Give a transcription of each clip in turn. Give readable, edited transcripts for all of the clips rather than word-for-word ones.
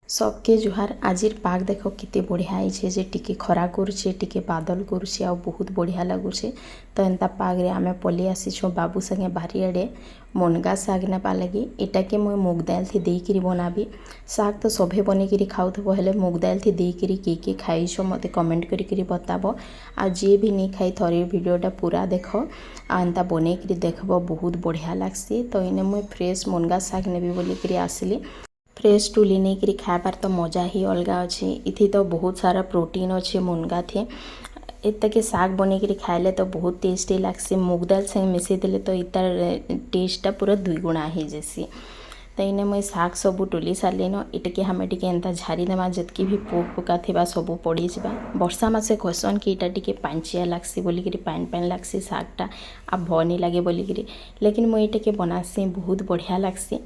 सबके जुहार आजिर पाग देख केते बढ़िया है जे टिके खरा करुचे टिके बादल करुचे आ बहुत बढ़िया लगुचे। तो एंता पाग रे आमे पलि आसीछो बाबू संगे बारियाडे मुनगा साग नेबा लगी। एटा के मुई मुग दाल थी देकरी बनाबी। साग तो सभे बनेकरी खाउथबो हेले मुग दाल थी देकरी के खाइछो मते कमेंट करी बताबो। आ जे भी नहीं खाई थरे वीडियोटा पूरा देख आ एंता बनेकरी देखबो बहुत बढ़िया लागसी। तो इने मुई फ्रेश मुनगा साग नेबी बोलिकरी आसली। फ्रेश टुली नहीं करी खाबार तो मजा ही अलगा अच्छे। इथि तो बहुत सारा प्रोटीन अच्छे मुनगा थे। एत के साग बने करी खाइले तो बहुत टेस्टी लागसी। मुग दाल संगे मिसई देले तो इतार टेस्टा पूरा दुई गुणा ही जैसी। तो इने मुई साग सबू टुली सारे न इटके हमें टिके एंता झारी देमा जतकी भी पोक पोका थिबा सबू पड़ी जिबा। वर्षा मासे कहसन कि इटा टिके पांचिया लागसी बोलिकरी पान लागसी सागटा आ भनी लागे बोलिकरी। लेकिन मुई इटके बनासी बहुत बढ़िया लागसी।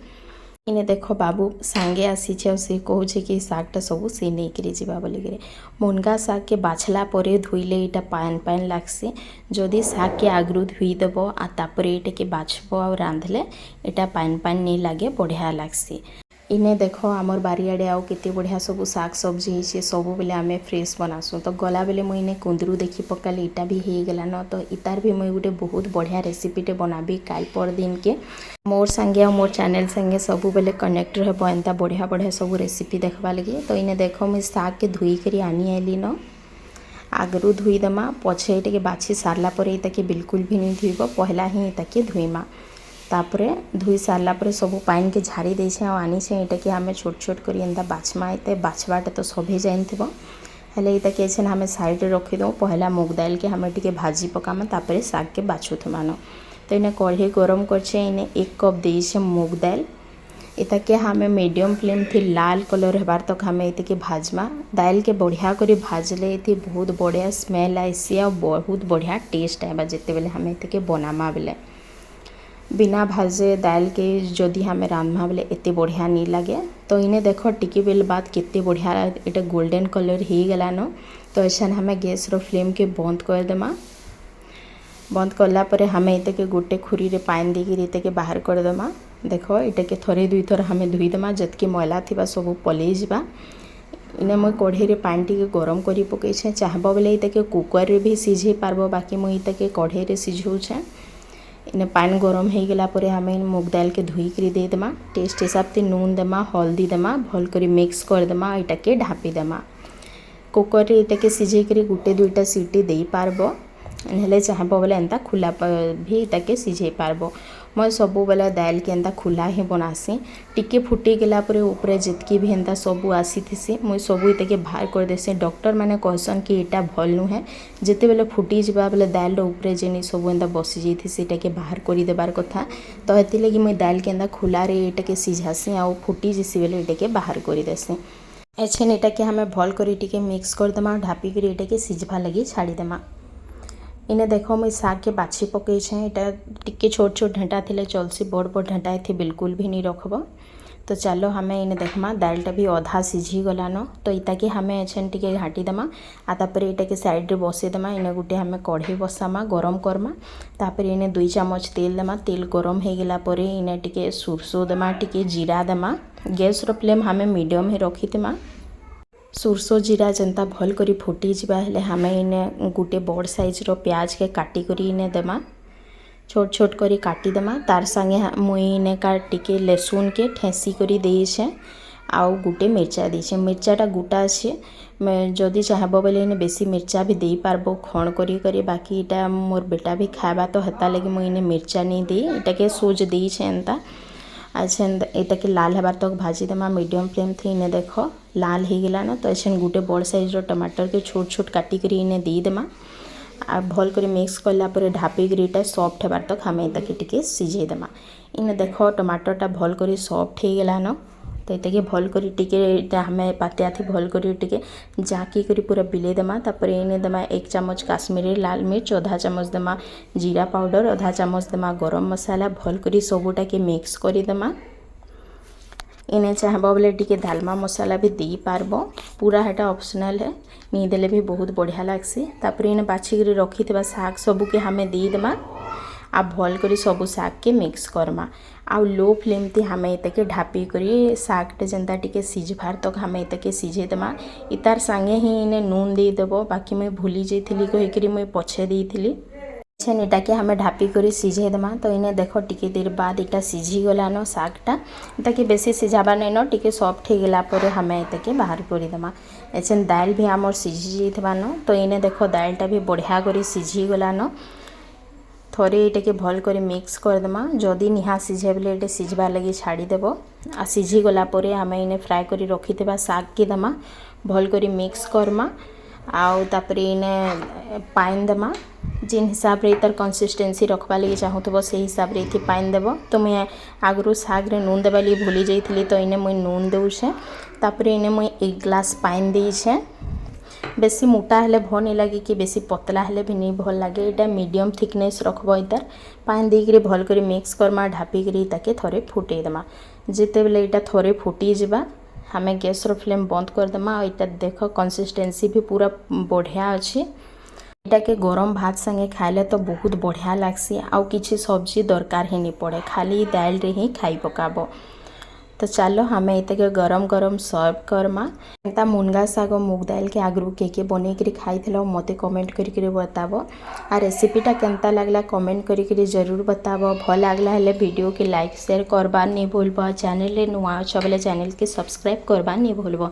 इने देख बाबू सांगे आसीछे से कहूचे कि सागटा सबू से नहीं करी जीवा बोलिकरी। मुनगा साग के बाछला परे धोइले इटा पान लागसी। जदि साग के आगरू धोईदेव आ तापरे इटा के बाछब आ रांधले इटा पान नहीं लागे बढ़िया लागसी। इने देख आमर बारियाडे आउ केते बढ़िया सब साग सब्जी है सबू बेले आमे फ्रेश बनासु। तो गला बेले मुई इने कुंदरू देखी पकाली इटा भी हो गला न। तो इतार भी मुई गोटे बहुत बढ़िया रेसिपीटे बनाबी काल पर दिन के। मोर संगे और मोर चैनल संगे सबू बेले कनेक्ट रहब एंता बढ़िया बढ़िया सब रेसिपी देखबा लगी। तो इने देख मुई साग के धोई करी आनी आइली न आगरू धोईदेमा पछे इटा के बाछी सारला पर इटा के बिल्कुल भी नहीं धोइब पहला ही इटा के धोईमा। तापरे धोई सारला पर सबू पानी के झाड़ी देछे आ आनीछे इटा के हमें छोट छोट करी एंता बाछमा एते बाछवाटा तो सभे जानथिबो हेले इटा के छन हमें साइड रे रखी दो। पहला मुग दाल के हमें टिके भाजी पकामा तापरे साग के बाछुथमान। तो इने कढ़ी गरम करछे इने 1 कप देछे मुग दाल। इता के हमें मीडियम फ्लेम थी लाल कलर हेबार तक हमें इते के भाजमा। दाल के बढ़िया करी भाजले थी बहुत बढ़िया स्मेल आइसी आ बहुत बढ़िया टेस्ट आएबा जेते बेले हमें इते के बनामा बेले। बिना भाजे दाल के जदि हमें रांधमा बेले एते बढ़िया नहीं लगे। तो इने देख टिके बेल बाद केते बढ़िया इटा गोल्डन कलर हो गला न। तो ऐसा हमें गैस रो फ्लेम के बंद कर देमा। बंद करला परे हमें इते के गोटे खुरी रे पानी देकी इते के बाहर कर देमा। देख इटा के थरे दुई थर हमें धोई देमा जतकी मैला थिबा सब पलई जिबा। इने मुई कढ़ी रे पानी टिके गरम करी पकेछे चाहबो बेले इते के कुकर रे भी सिझे पारबो बाकी मुई इते के कढ़ी रे सिझौछे। इने पानी गरम हो गला परे हमें मुग दाल के धोई करी दे देमा। टेस्ट हिसाब से नून देमा हल्दी देमा भल करी मिक्स कर देमा इटा के ढापी देमा। कुकर रे इटा के सिझे करी गुटे दुईटा सीटी दे पारबो हेले चाहबो बेले एंता खुला भी इटा के सिझे पारबो। मैं सबू बेले दाल के एंता खुला ही बनासी। टिके फुटी गला परे ऊपर जितकी भी एंता सबू आसी थी मुई सबू इटा के बाहर कर देसी। डॉक्टर माने कहसन कि इटा भल नुहे जिते बेले फुटी जिबा बेले दाल रो ऊपर जेनी सबू एंता बसी जाइथिसी इटा के बाहर करी देबार कथा। तो हेति लगी मुई दाल के एंता खुला रे इटा के सिझासी आ फुटी जिसी बेले इटा के बाहर करी देसी। एछेन इटा के हमें भल करी टिके मिक्स कर देमा ढापी करी इटा के सिझबा लगी छाड़ी देमा। इने देख मुई साग के बाछी पकईछे इटा टिके छोट छोट ढेंटा थिले चलसी बड़ बड़ ढेंटा थी बिल्कुल भी नहीं रखब। तो चलो हमें इने देखमा दालटा भी अधा सिझी गलान। तो इता के हमें एछेन टिके घाटी देमा आ तापरे इटा के साइड रे बसे देमा। इने गुटे हमें कढ़ी बसामा गरम करमा तापरे इने 2 चम्मच तेल देमा। तेल गरम हो गला परे इने टिके सुरसो देमा टिके जीरा देमा। गैस रो फ्लेम हमें मीडियम ही रखीथिमा। सुरसो जीरा जनता भल करी फुटी जिबा हेले हमें इने गुटे बड़ साइज रो प्याज के काटी करी इने देमा छोट छोट करी काटी देमा। तार संगे मुई इने का टिके लहसुन के ठेसी करी देइछे आउ गुटे मिर्चा देइछे। मिर्चाटा गोटा अच्छे जदि चाहबो बेले इने बेसी मिर्चा भी दे पारबो खण करी करी बाकी इटा मोर बेटा भी खाबा तो हेता लगी मुई इने मिर्चा नहीं दे इटा के सोज देइछे एंता। अच्छा इटा के लाल हबार तक भाजी देमा मीडियम फ्लेम थी। इने देख लाल हो गला न। तो ऐसे गुटे बड़ साइज रो टमाटर के छोट छोट काटी करी इने दे देमा आ भल कर मिक्स करला पर ढापी करी इटा सॉफ्ट हबार तक हमें इटा के टिके सिझे देमा। इने देख टमाटरटा भल कर सॉफ्ट हो गला न। तो इटा के भल कर टिके इटा हमें पातिया थी भल कर टिके जाकी करी पूरा बिले देमा। तापर इने देमा 1 चम्मच काश्मीरी लाल मिर्च आधा चम्मच देमा जीरा पाउडर आधा चम्मच देमा गरम मसाला भल करी सबूटा के मिक्स करी देमा। इने चाहबो बोले टिके दालमा मसाला भी दे पारबो पूरा हेटा ऑप्शनल है नहीं देले भी बहुत बढ़िया लागसी। तापर इने बाछी करी रखी थिबा साग सबू के हमें दे देमा आ भल करी सबू शाग के मिक्स करमा आ लो फ्लेम थी हमें इतके ढापी करी शागटे जेनता टिके सिझबार तक हमें इतके सिझे देमा इतार संगे ही इने नून दे देबो बाकी मुई भूली जाइथिली कहिकरी मुई पछे देइथिली छेन इटा के हमें ढापी करी सिझे देमा तो इने देखो टिके देर बाद इटा सिझी गलानो शागटा इताके बेसी सिझाबा नहीं न टिके सॉफ्ट हो गला पर हमें इतके बाहर करी देमा एछेन दाल भी आमर सिझी जाइथबानो तो इने देखो दालटा भी बढ़िया करी सिझी गलानो थोड़े ये के भल कर मिक्स करदेमा जदि निहा सिझे बोले ये सिझबार लगी छाड़ीदेव आ सिझी गला परे आम इने फ्राए कर रखि शाग के देमा भल कर मिक्स करमा आउ तापर इने पानी देमा जिन हिसाब रे तार कंसिस्टेंसी रखवा लगी चाहूब से हिसाब रे इथि पानी देव तो मुझे आगु शाग रे नून देवा लगी भूली जाइली तो इने मुई नून देउछे तापर इने मुई 1 ग्लास पानी देइछे बेसी मोटा हेले भल नहीं लगे कि बेसी पतला हेले भी नहीं भल लगे ये मीडियम थिकनेस रखब इतार पानी देकर भल कर मिक्स करमा ढापिकी ताके थोड़े फुटे देमा जिते बेले यहाँ थोड़े फुटी जावा हमें गैस रो फ्लेम बंद कर देमा और इटा देख कंसिस्टेंसी भी पूरा बढ़िया अच्छी इटा के गरम भात संगे खाइले तो बहुत बढ़िया लागसी आउ किछि सब्जी दरकार ही नहीं पड़े खाली दाल रे ही खाई पकाबो तो चलो हमें इतके गरम गरम सर्व करमा एंता मुनगा साग मुग दाल के आगरू के बनै करी खाइथिलो मते कमेंट करी बताबो आ रेसिपीटा केनता लागला कमेंट करी जरूर बताबो भल लागला हेले वीडियो के लाइक शेयर करबा नहीं भूलबो चैनल रे नुआ छ बेले चैनल के सब्सक्राइब करबा नहीं भूलबो।